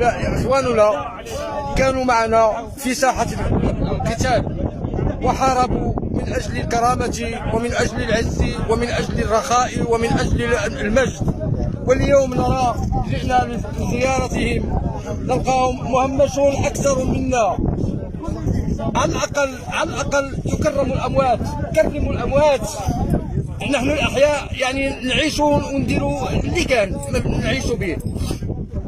إخواننا كانوا معنا في ساحة القتال وحاربوا من أجل الكرامة ومن أجل العز ومن أجل الرخاء ومن أجل المجد. واليوم نرى جئنا لزيارتهم نلقاهم مهمشون أكثر منا. على الأقل يكرموا الأموات، كرموا الأموات. نحن الأحياء يعني نعيشوا ونديروا اللي كان نعيشوا به.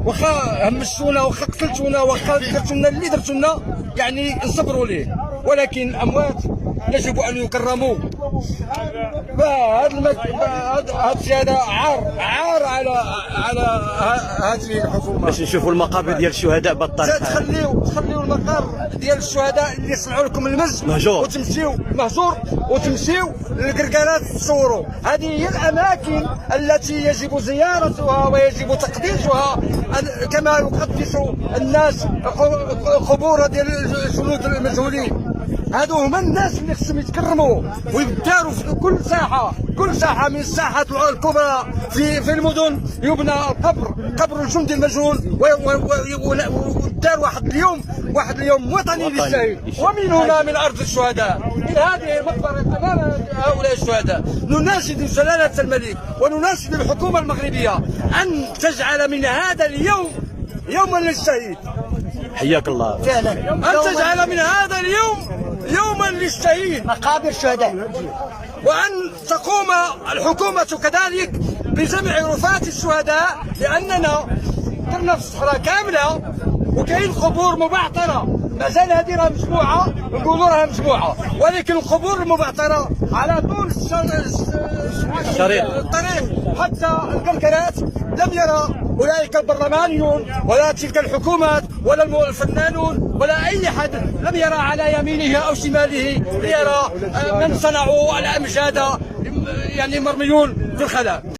واخا همشتونا واخا قتلتونا واخا درتونا اللي درتونا يعني نصبروا ليه، ولكن الاموات يجب ان يكرموا. فهذا الشيء هذا عار على هذه الحكومه. باش نشوفوا المقابر ديال الشهداء بالطريقه تخليوا المقر ديال الشهداء اللي صنعوا لكم المز مهجور وتمشيو للكركارات تصوروا. هذه هي الاماكن التي يجب زيارتها ويجب تقديسها كما يقدس الناس قبور ديال الجنود المجهولين. هادو هما الناس اللي خصهم يتكرموا ويداروا في كل ساحه من الساحات الكبرى في المدن يبنى قبر الجندي المجهول ودار واحد اليوم وطني للشهيد. ومن هنا من ارض الشهداء من هذه المقبره امام هؤلاء الشهداء نناشد جلاله الملك ونناشد الحكومه المغربيه ان تجعل من هذا اليوم يوما للشهيد. حياك الله. فعلا ان تجعل من هذا اليوم يوما للشهيد، مقابر الشهداء، وأن تقوم الحكومة كذلك بجمع رفات الشهداء، لأننا درنا في الصحراء كاملة وكاين قبور مبعثرة مازال هذه راه مجموعة نقولوا راها مجموعة، ولكن القبور المبعثرة على طول الطريق حتى الكركرات لم يرى أولئك البرلمانيون ولا تلك الحكومات ولا الفنانون ولا أي حد لم يرى على يمينه أو شماله ليرى من صنعوا الأمجاد يعني مرميون في الخلاء.